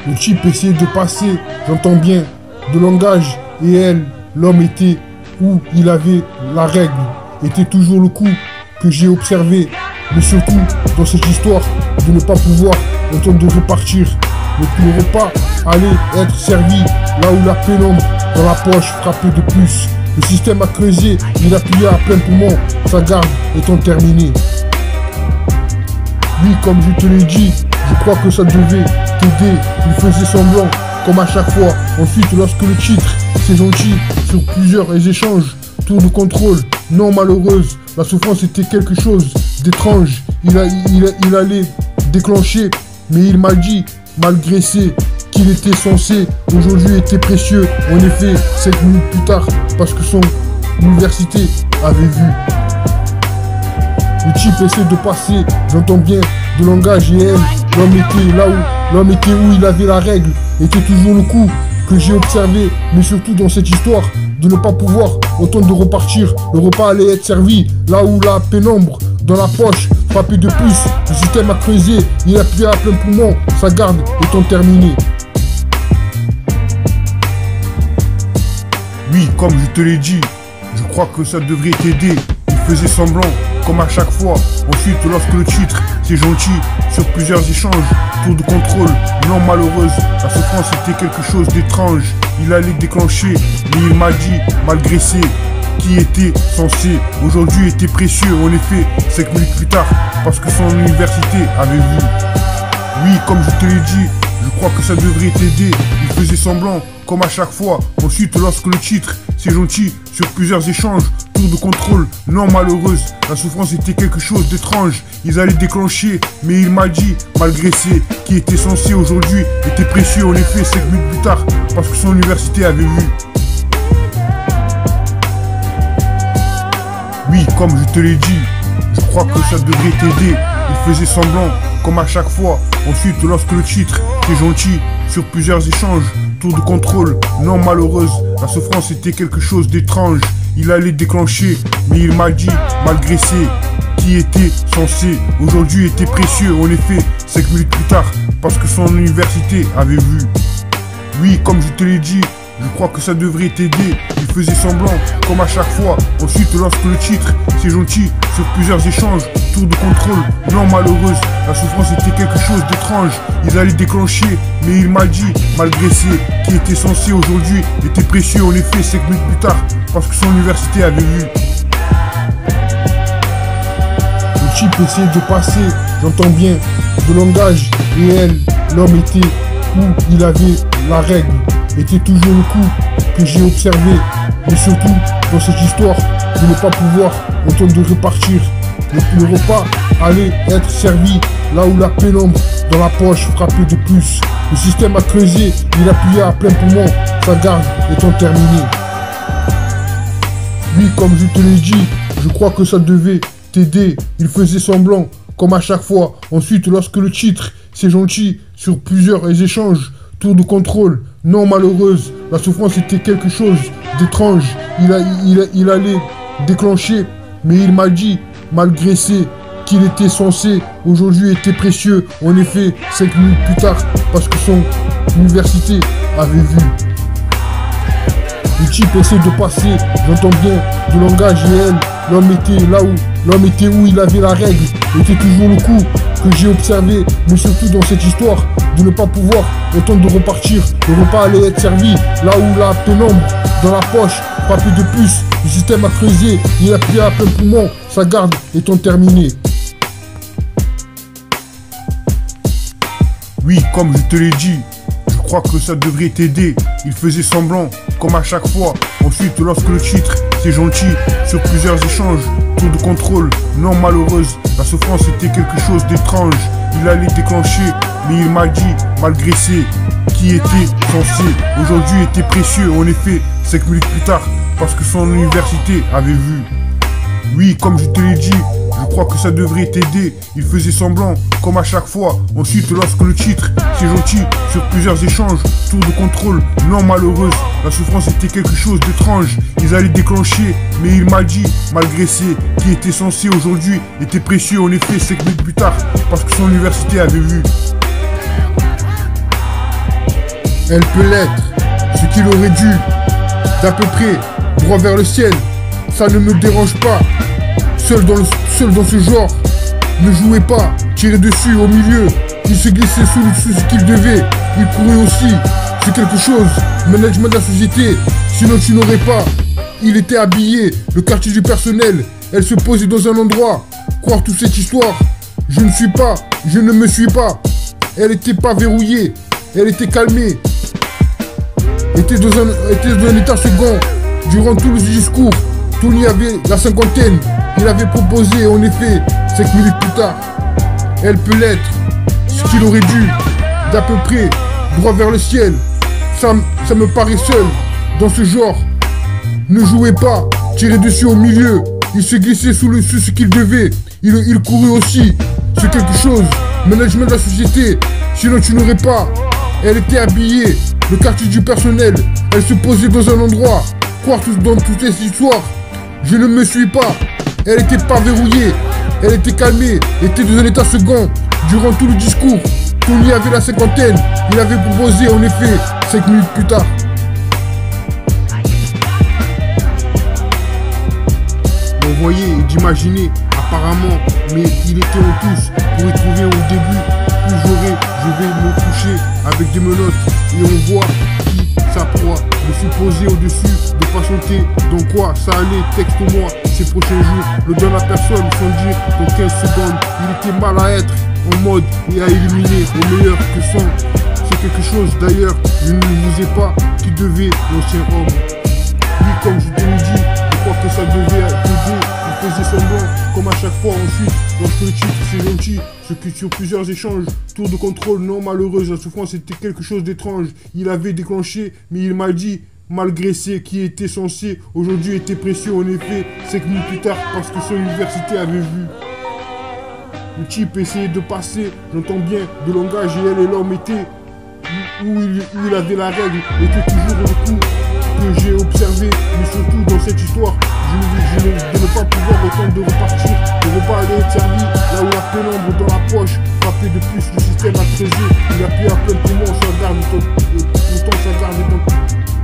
Le type essayait de passer, j'entends bien, de langage, et elle, l'homme était où il avait la règle, était toujours le coup que j'ai observé, mais surtout dans cette histoire de ne pas pouvoir entendre de repartir. Le repas allait être servi là où la pénombre dans la poche frappait de plus. Le système a creusé, il appuyait à plein poumon, sa garde étant terminée. Oui, comme je te l'ai dit, je crois que ça devait t'aider. Il faisait semblant, comme à chaque fois. Ensuite, lorsque le titre, c'est gentil, sur plusieurs échanges, tour de contrôle, non malheureuse, la souffrance était quelque chose d'étrange. Il allait déclencher, mais il m'a dit, malgré qu'il était censé, aujourd'hui était précieux. En effet, 5 minutes plus tard, parce que son université avait vu. Le type essaie de passer, j'entends bien, de langage et elle, l'homme était là où, l'homme était où il avait la règle, était toujours le coup que j'ai observé, mais surtout dans cette histoire, de ne pas pouvoir autant de repartir, le repas allait être servi, là où la pénombre, dans la poche, frappait de plus, le système a creusé, il appuyait à plein poumon, sa garde étant terminée. Oui, comme je te l'ai dit, je crois que ça devrait t'aider. Il faisait semblant, comme à chaque fois. Ensuite, lorsque le titre, c'est gentil, sur plusieurs échanges, tour de contrôle, non malheureuse, la souffrance était quelque chose d'étrange. Il allait déclencher, mais il m'a dit, malgré qui était censé, aujourd'hui était précieux. En effet, 5 minutes plus tard, parce que son université avait vu. Oui, comme je te l'ai dit, je crois que ça devrait t'aider. Il faisait semblant, comme à chaque fois. Ensuite, lorsque le titre, c'est gentil, sur plusieurs échanges, tour de contrôle, non malheureuse, la souffrance était quelque chose d'étrange. Ils allaient déclencher, mais il m'a dit, malgré qui était censé aujourd'hui, était précieux. En effet, 5 minutes plus tard, parce que son université avait vu. Oui, comme je te l'ai dit, je crois que ça devrait t'aider. Il faisait semblant, comme à chaque fois. Ensuite, lorsque le titre, c'est gentil, sur plusieurs échanges, tour de contrôle, non malheureuse, la souffrance était quelque chose d'étrange. Il allait déclencher, mais il m'a dit, malgré qui était censé, aujourd'hui était précieux. En effet, 5 minutes plus tard, parce que son université avait vu. Oui, comme je te l'ai dit, je crois que ça devrait t'aider. Il faisait semblant, comme à chaque fois. Ensuite, lorsque le titre, c'est gentil, sur plusieurs échanges, tour de contrôle, non malheureuse, la souffrance était quelque chose d'étrange. Ils allaient déclencher, mais il m'a dit, malgré qui était censé aujourd'hui, était précieux. En effet, 5 minutes plus tard, parce que son université avait vu. Le type essayait de passer, j'entends bien, de langage, et elle, l'homme était où il avait la règle, était toujours le coup que j'ai observé, mais surtout dans cette histoire de ne pas pouvoir entendre de repartir. Le repas allait être servi là où la pénombre dans la poche frappait de plus. Le système a creusé, il appuyait à plein poumon, sa garde étant terminée. Oui, comme je te l'ai dit, je crois que ça devait t'aider. Il faisait semblant, comme à chaque fois. Ensuite, lorsque le titre, c'est gentil, sur plusieurs échanges, tour de contrôle, non malheureuse, la souffrance était quelque chose d'étrange. Il allait déclencher, mais il m'a dit, malgré qu'il était censé, aujourd'hui était précieux. En effet, 5 minutes plus tard, parce que son université avait vu. Le type essaie de passer, j'entends bien, de langage et elle, l'homme était là où, l'homme était où il avait la règle, était toujours le coup que j'ai observé, mais surtout dans cette histoire, de ne pas pouvoir autant de repartir. Le repas allait être servi là où la pénombre dans la poche frappait de plus. Le système a creusé, il appuyait à plein poumon, sa garde étant terminée. Oui, comme je te l'ai dit, je crois que ça devrait t'aider. Il faisait semblant, comme à chaque fois. Ensuite, lorsque le titre, c'est gentil, sur plusieurs échanges, tour de contrôle, non malheureuse, la souffrance était quelque chose d'étrange. Il allait déclencher, mais il m'a dit, malgré qui était censé, aujourd'hui était précieux. En effet, 5 minutes plus tard, parce que son université avait vu. Oui, comme je te l'ai dit, je crois que ça devrait t'aider. Il faisait semblant, comme à chaque fois. Ensuite, lorsque le titre, c'est gentil, sur plusieurs échanges, tour de contrôle, non malheureuse, la souffrance était quelque chose d'étrange. Ils allaient déclencher, mais il m'a dit, malgré qui était censé aujourd'hui, était précieux. En effet, 5 minutes plus tard, parce que son université avait vu. Elle peut l'être, ce qu'il aurait dû, d'à peu près, droit vers le ciel. Ça ne me dérange pas, seul dans ce genre. Ne jouez pas, tirez dessus au milieu. Il se glissait sous ce qu'il devait. Il courait aussi, c'est quelque chose. Management de la société, sinon tu n'aurais pas. Il était habillé, le quartier du personnel. Elle se posait dans un endroit. Croire toute cette histoire. Je ne me suis pas. Elle était pas verrouillée, elle était calmée. Était dans un état second. Durant tout le discours, Tony avait la cinquantaine. Il avait proposé, en effet, 5 minutes plus tard. Elle peut l'être, ce qu'il aurait dû, d'à peu près, droit vers le ciel. Ça me paraît seul, dans ce genre. Ne jouez pas, tirez dessus au milieu. Il se glissait sous ce qu'il devait. Il courait aussi, c'est quelque chose. Management de la société, sinon tu n'aurais pas. Elle était habillée, le quartier du personnel. Elle se posait dans un endroit. Croire dans toute cette histoire. Je ne me suis pas. Elle était pas verrouillée. Elle était calmée. Était dans un état second. Durant tout le discours, Tony avait la cinquantaine. Il avait proposé en effet 5 minutes plus tard. Vous voyez et d'imaginer apparemment, mais il était en touche pour y trouver au début. Plus je vais me coucher avec des menottes et on voit qui sa proie. Me suis posé au-dessus de patienter dans quoi ça allait, texte-moi ces prochains jours. Le donne à personne sans dire dans 15 secondes. Il était mal à être en mode et à éliminer au meilleur que son. C'est quelque chose d'ailleurs, je ne vous ai pas qui devait l'ancien homme. Lui comme je te le dis, je crois que ça devait t'aider. Il faisait semblant, comme à chaque fois ensuite, lorsque le titre c'est gentil, ce que sur plusieurs échanges, tour de contrôle non malheureuse, la souffrance était quelque chose d'étrange. Il avait déclenché, mais il m'a dit, malgré ce qui était censé, aujourd'hui était précieux en effet, 5 minutes plus tard, parce que son université avait vu. Le type essayait de passer, j'entends bien, de langage et elle et l'homme étaient, où il avait la règle, était toujours le coup que j'ai observé, mais surtout dans cette histoire, de ne pas pouvoir autant de repartir, de repas aller être servi, là où la pénombre dans la poche, frappé de plus, le système a creusé, il a pu à plein poumon, ça garde le temps, ça garde le temps.